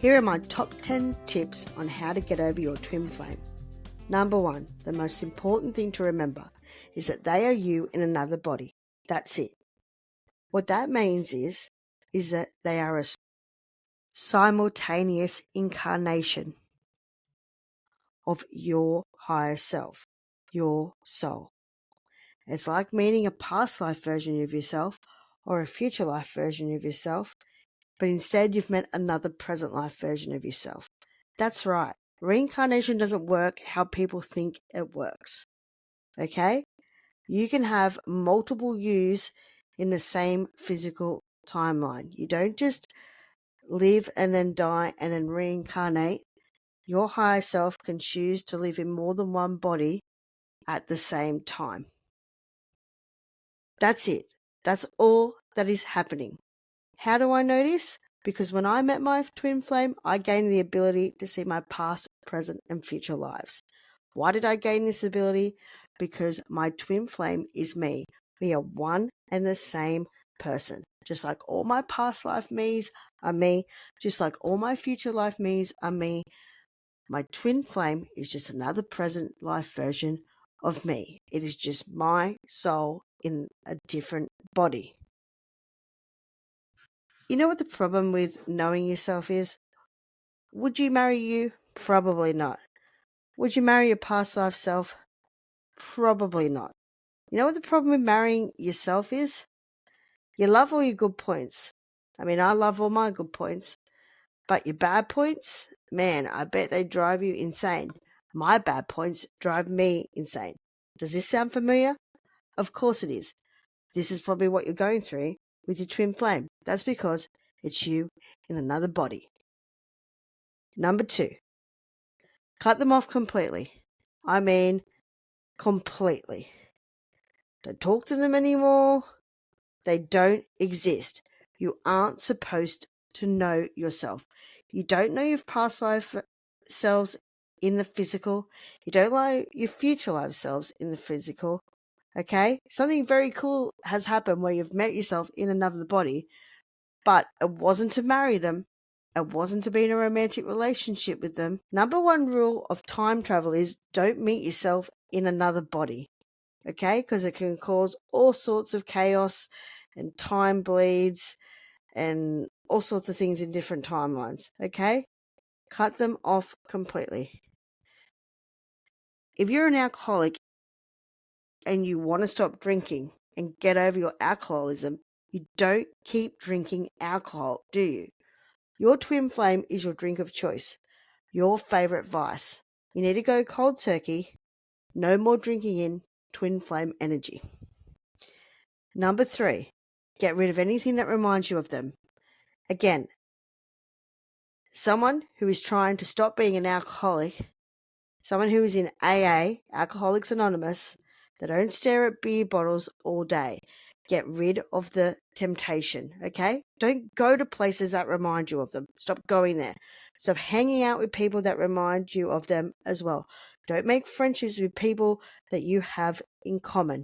Here are my top 10 tips on how to get over your twin flame. Number 1, the most important thing to remember is that they are you in another body. That's it. What that means is that they are a simultaneous incarnation of your higher self, your soul. It's like meeting a past life version of yourself or a future life version of yourself, but instead you've met another present life version of yourself. That's right. Reincarnation doesn't work how people think it works. Okay? You can have multiple yous in the same physical timeline. You don't just live and then die and then reincarnate. Your higher self can choose to live in more than one body at the same time. That's it. That's all that is happening. How do I know this? Because when I met my twin flame, I gained the ability to see my past, present, and future lives. Why did I gain this ability? Because my twin flame is me. We are one and the same person. Just like all my past life me's are me, just like all my future life me's are me, my twin flame is just another present life version of me. It is just my soul in a different body. You know what the problem with knowing yourself is? Would you marry you? Probably not. Would you marry your past life self? Probably not. You know what the problem with marrying yourself is? You love all your good points. I mean, I love all my good points. But your bad points? Man, I bet they drive you insane. My bad points drive me insane. Does this sound familiar? Of course it is. This is probably what you're going through with your twin flame. That's because it's you in another body. Number 2, cut them off completely. I mean, completely. Don't talk to them anymore. They don't exist. You aren't supposed to know yourself. You don't know your past life selves in the physical. You don't know your future life selves in the physical. Okay? Something very cool has happened where you've met yourself in another body, but it wasn't to marry them. It wasn't to be in a romantic relationship with them. Number 1 rule of time travel is don't meet yourself in another body. Okay? Because it can cause all sorts of chaos and time bleeds and all sorts of things in different timelines. Okay? Cut them off completely. If you're an alcoholic and you want to stop drinking and get over your alcoholism, you don't keep drinking alcohol, do you? Your twin flame is your drink of choice, your favorite vice. You need to go cold turkey, no more drinking in twin flame energy. Number 3, get rid of anything that reminds you of them. Again, someone who is trying to stop being an alcoholic, someone who is in AA, Alcoholics Anonymous, they don't stare at beer bottles all day. Get rid of the temptation, okay? Don't go to places that remind you of them. Stop going there. Stop hanging out with people that remind you of them as well. Don't make friendships with people that you have in common.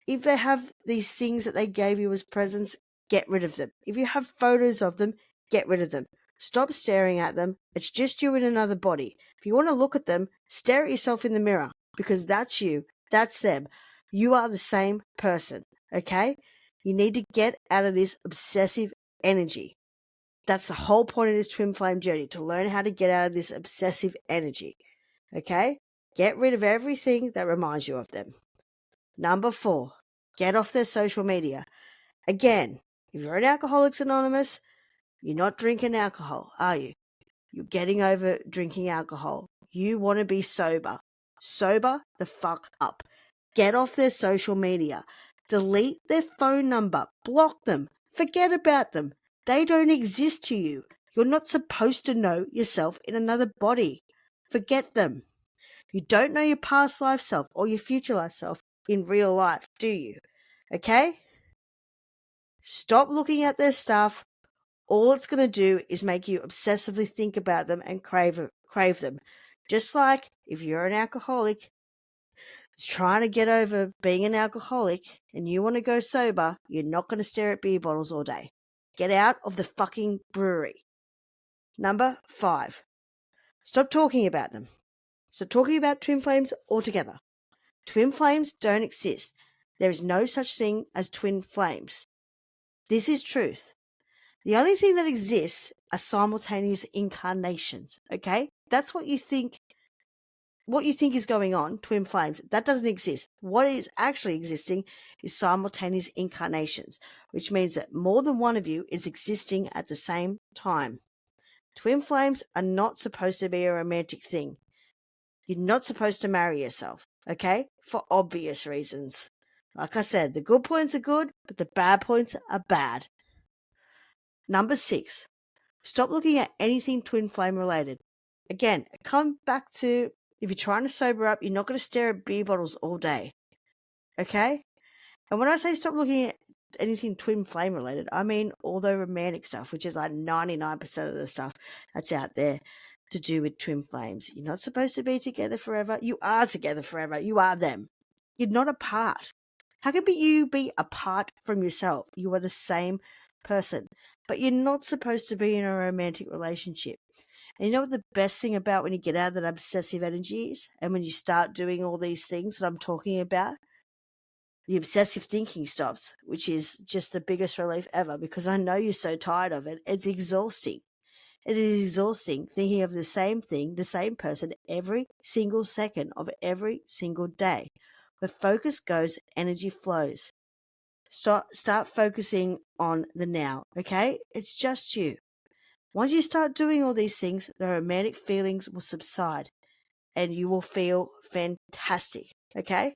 If they have these things that they gave you as presents, get rid of them. If you have photos of them, get rid of them. Stop staring at them. It's just you in another body. If you want to look at them, stare at yourself in the mirror because that's you. That's them. You are the same person, okay? You need to get out of this obsessive energy. That's the whole point of this twin flame journey, to learn how to get out of this obsessive energy, okay? Get rid of everything that reminds you of them. Number 4, get off their social media. Again, if you're an Alcoholics Anonymous, you're not drinking alcohol, are you? You're getting over drinking alcohol. You want to be sober. Sober the fuck up. Get off their social media. Delete their phone number. Block them. Forget about them. They don't exist to you. You're not supposed to know yourself in another body. Forget them. You don't know your past life self or your future life self in real life, do you? Okay? Stop looking at their stuff. All it's going to do is make you obsessively think about them and crave them. Just like if you're an alcoholic trying to get over being an alcoholic and you want to go sober, you're not going to stare at beer bottles all day. Get out of the fucking brewery. Number 5, stop talking about them. Stop talking about twin flames altogether. Twin flames don't exist. There is no such thing as twin flames. This is truth. The only thing that exists are simultaneous incarnations, okay? That's what you think is going on, twin flames. That doesn't exist. What is actually existing is simultaneous incarnations, which means that more than one of you is existing at the same time. Twin flames are not supposed to be a romantic thing. You're not supposed to marry yourself, okay? For obvious reasons. Like I said, the good points are good, but the bad points are bad. Number 6, stop looking at anything twin flame related. Again, come back to, if you're trying to sober up, you're not going to stare at beer bottles all day, okay? And when I say stop looking at anything twin flame related, I mean all the romantic stuff, which is like 99% of the stuff that's out there to do with twin flames. You're not supposed to be together forever. You are together forever. You are them. You're not apart. How can you be apart from yourself? You are the same person, but you're not supposed to be in a romantic relationship. And you know what the best thing about when you get out of that obsessive energy is? And when you start doing all these things that I'm talking about? The obsessive thinking stops, which is just the biggest relief ever, because I know you're so tired of it. It's exhausting. It is exhausting thinking of the same thing, the same person, every single second of every single day. Where focus goes, energy flows. Start focusing on the now, okay? It's just you. Once you start doing all these things, the romantic feelings will subside and you will feel fantastic, okay?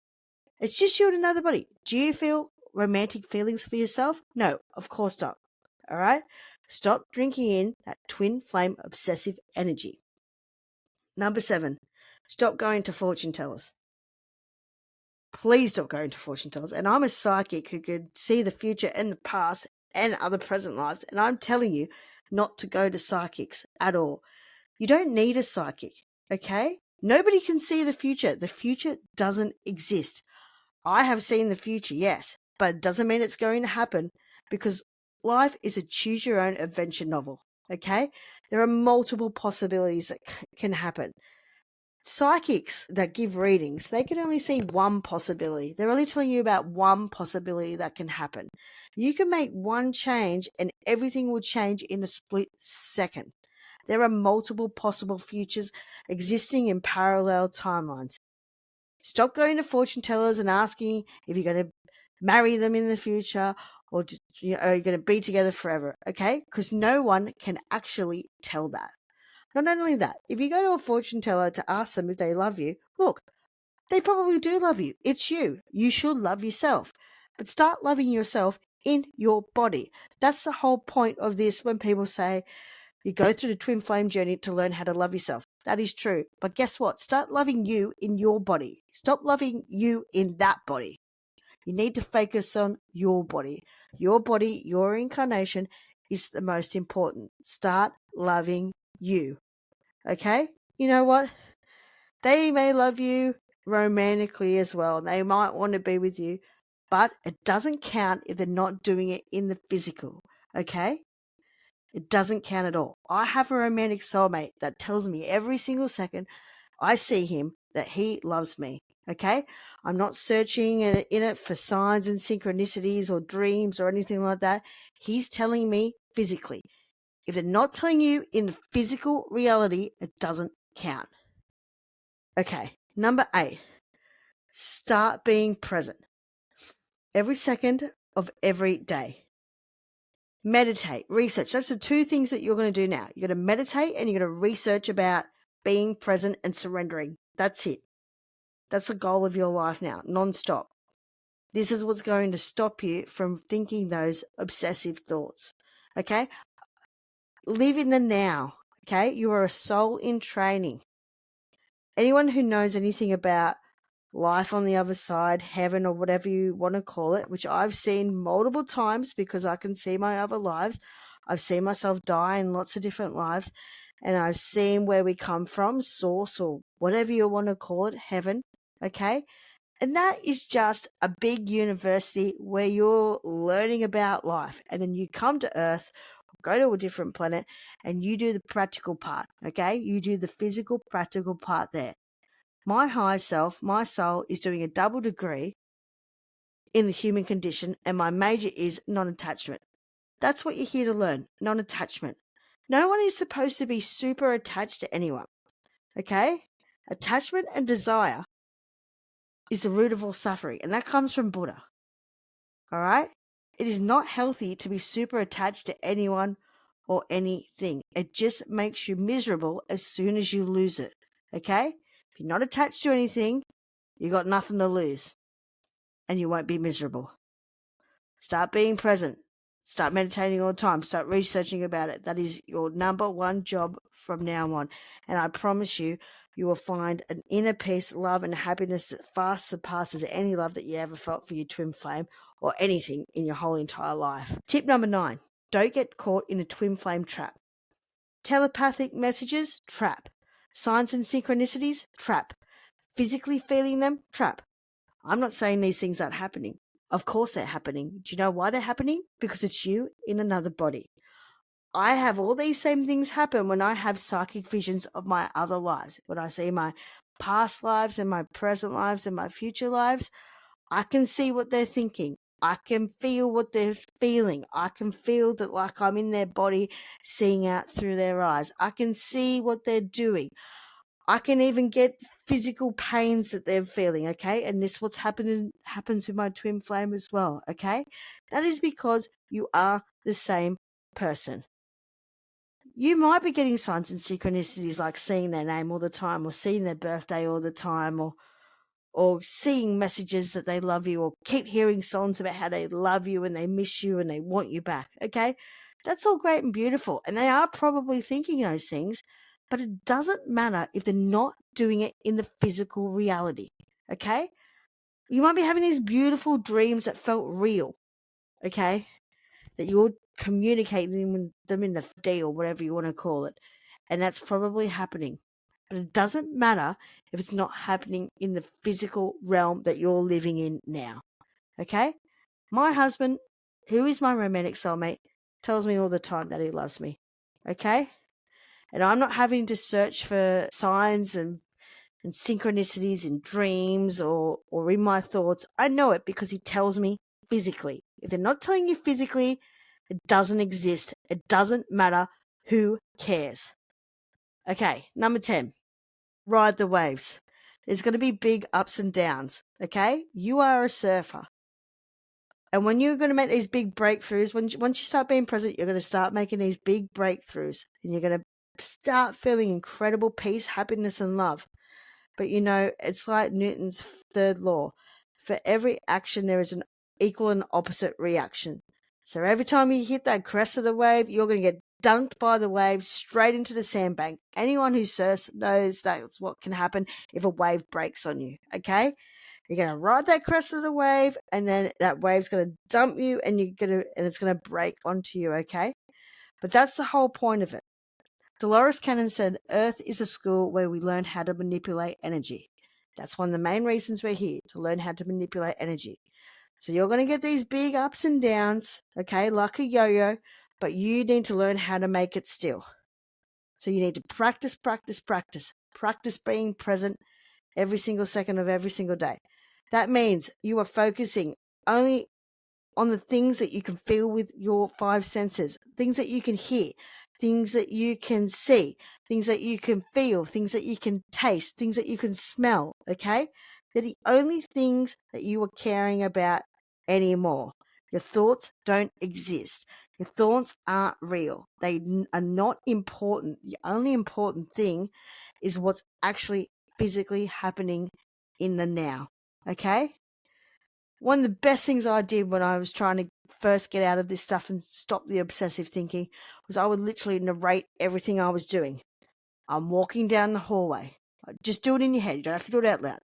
It's just you and another body. Do you feel romantic feelings for yourself? No, of course not. All right? Stop drinking in that twin flame obsessive energy. Number 7, stop going to fortune tellers. Please stop going to fortune tellers. And I'm a psychic who could see the future and the past and other present lives. And I'm telling you not to go to psychics at all. You don't need a psychic, okay? Nobody can see the future. The future doesn't exist. I have seen the future, yes, but it doesn't mean it's going to happen, because life is a choose your own adventure novel, okay? There are multiple possibilities that can happen. Psychics that give readings, they can only see one possibility. They're only telling you about one possibility that can happen. You can make one change and everything will change in a split second. There are multiple possible futures existing in parallel timelines. Stop going to fortune tellers and asking if you're going to marry them in the future, or are you going to be together forever, okay? Because no one can actually tell that. Not only that, if you go to a fortune teller to ask them if they love you, look, they probably do love you. It's you. You should love yourself. But start loving yourself in your body. That's the whole point of this when people say you go through the twin flame journey to learn how to love yourself. That is true. But guess what? Start loving you in your body. Stop loving you in that body. You need to focus on your body. Your body, your incarnation is the most important. Start loving you. Okay? You know what? They may love you romantically as well. They might want to be with you, but it doesn't count if they're not doing it in the physical. Okay? It doesn't count at all. I have a romantic soulmate that tells me every single second I see him that he loves me. Okay? I'm not searching in it for signs and synchronicities or dreams or anything like that. He's telling me physically. If they're not telling you in the physical reality, it doesn't count. Okay, number 8. Start being present. Every second of every day. Meditate, research. That's the 2 things that you're going to do now. You're going to meditate and you're going to research about being present and surrendering. That's it. That's the goal of your life now, non-stop. This is what's going to stop you from thinking those obsessive thoughts. Okay? Live in the now. Okay? You are a soul in training. Anyone who knows anything about life on the other side, heaven, or whatever you want to call it, which I've seen multiple times because I can see my other lives. I've seen myself die in lots of different lives, and I've seen where we come from, source, or whatever you want to call it, heaven, okay? And that is just a big university where you're learning about life, and then you come to Earth go to a different planet, and you do the practical part, okay? You do the physical, practical part there. My higher self, my soul, is doing a double degree in the human condition, and my major is non-attachment. That's what you're here to learn, non-attachment. No one is supposed to be super attached to anyone, okay? Attachment and desire is the root of all suffering, and that comes from Buddha, all right? It is not healthy to be super attached to anyone or anything. It just makes you miserable as soon as you lose it, okay? If you're not attached to anything, you got nothing to lose, and you won't be miserable. Start being present. Start meditating all the time. Start researching about it. That is your number one job from now on. And I promise you, you will find an inner peace, love, and happiness that far surpasses any love that you ever felt for your twin flame or anything in your whole entire life. Tip number 9, don't get caught in a twin flame trap. Telepathic messages, trap. Signs and synchronicities, trap. Physically feeling them, trap. I'm not saying these things aren't happening. Of course they're happening. Do you know why they're happening? Because it's you in another body. I have all these same things happen when I have psychic visions of my other lives. When I see my past lives and my present lives and my future lives, I can see what they're thinking. I can feel what they're feeling. I can feel that like I'm in their body, seeing out through their eyes. I can see what they're doing. I can even get physical pains that they're feeling, okay? And this what's happens with my twin flame as well, okay? That is because you are the same person. You might be getting signs and synchronicities like seeing their name all the time or seeing their birthday all the time or seeing messages that they love you or keep hearing songs about how they love you and they miss you and they want you back, okay? That's all great and beautiful. And they are probably thinking those things, but it doesn't matter if they're not doing it in the physical reality, okay? You might be having these beautiful dreams that felt real, okay? That you're communicating with them in the day or whatever you want to call it. And that's probably happening. But it doesn't matter if it's not happening in the physical realm that you're living in now, okay? My husband, who is my romantic soulmate, tells me all the time that he loves me, okay? And I'm not having to search for signs and synchronicities in dreams or in my thoughts. I know it because he tells me physically. If they're not telling you physically, it doesn't exist. It doesn't matter. Who cares? Okay, number 10, ride the waves. There's going to be big ups and downs, okay? You are a surfer. And when you're going to make these big breakthroughs, once you start being present, you're going to start making these big breakthroughs. And you're going to start feeling incredible peace, happiness, and love. But you know, it's like Newton's third law. For every action, there is an equal and opposite reaction. So every time you hit that crest of the wave, you're going to get dunked by the wave straight into the sandbank. Anyone who surfs knows that's what can happen if a wave breaks on you, okay? You're going to ride that crest of the wave, and then that wave's going to dump you, and it's going to break onto you, okay? But that's the whole point of it. Dolores Cannon said, Earth is a school where we learn how to manipulate energy. That's one of the main reasons we're here, to learn how to manipulate energy. So you're going to get these big ups and downs, okay, like a yo-yo, but you need to learn how to make it still. So you need to practice being present every single second of every single day. That means you are focusing only on the things that you can feel with your 5 senses, things that you can hear, things that you can see, things that you can feel, things that you can taste, things that you can smell, okay? They're the only things that you are caring about anymore. Your thoughts don't exist. Your thoughts aren't real. They are not important. The only important thing is what's actually physically happening in the now, okay? One of the best things I did when I was trying to first get out of this stuff and stop the obsessive thinking was I would literally narrate everything I was doing. I'm walking down the hallway. Just do it in your head. You don't have to do it out loud.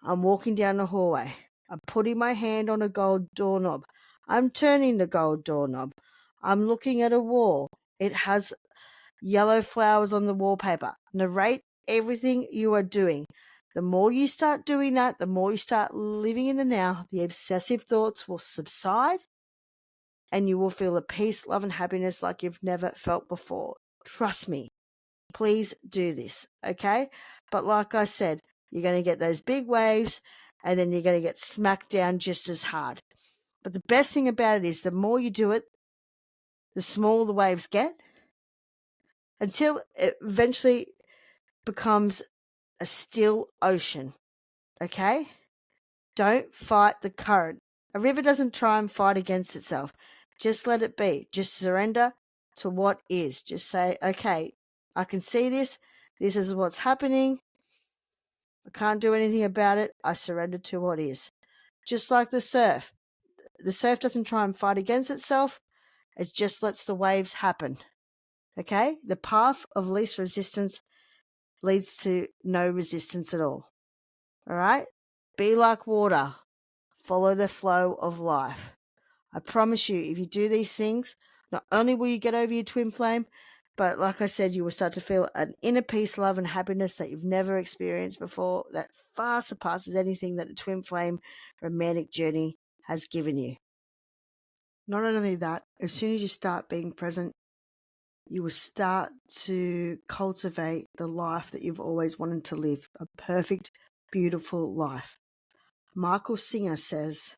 I'm walking down the hallway. I'm putting my hand on a gold doorknob. I'm turning the gold doorknob. I'm looking at a wall. It has yellow flowers on the wallpaper. Narrate everything you are doing. The more you start doing that, the more you start living in the now, the obsessive thoughts will subside and you will feel a peace, love, and happiness like you've never felt before. Trust me. Please do this, okay? But like I said, you're going to get those big waves, and then you're going to get smacked down just as hard. But the best thing about it is the more you do it, the smaller the waves get, until it eventually becomes a still ocean, okay? Don't fight the current. A river doesn't try and fight against itself. Just let it be. Just surrender to what is. Just say, okay, I can see this. This is what's happening. I can't do anything about it. I surrender to what is. Just like the surf. The surf doesn't try and fight against itself. It just lets the waves happen. Okay? The path of least resistance leads to no resistance at all. All right? Be like water. Follow the flow of life. I promise you, if you do these things, not only will you get over your twin flame, but like I said, you will start to feel an inner peace, love, and happiness that you've never experienced before, that far surpasses anything that the twin flame romantic journey has given you. Not only that, as soon as you start being present, you will start to cultivate the life that you've always wanted to live, a perfect, beautiful life. Michael Singer says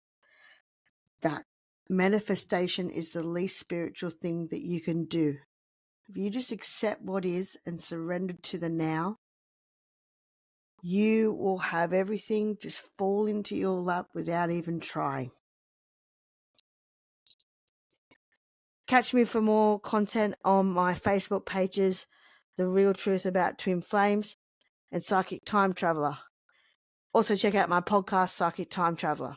that manifestation is the least spiritual thing that you can do. If you just accept what is and surrender to the now, you will have everything just fall into your lap without even trying. Catch me for more content on my Facebook pages, The Real Truth About Twin Flames and Psychic Time Traveler. Also check out my podcast, Psychic Time Traveler.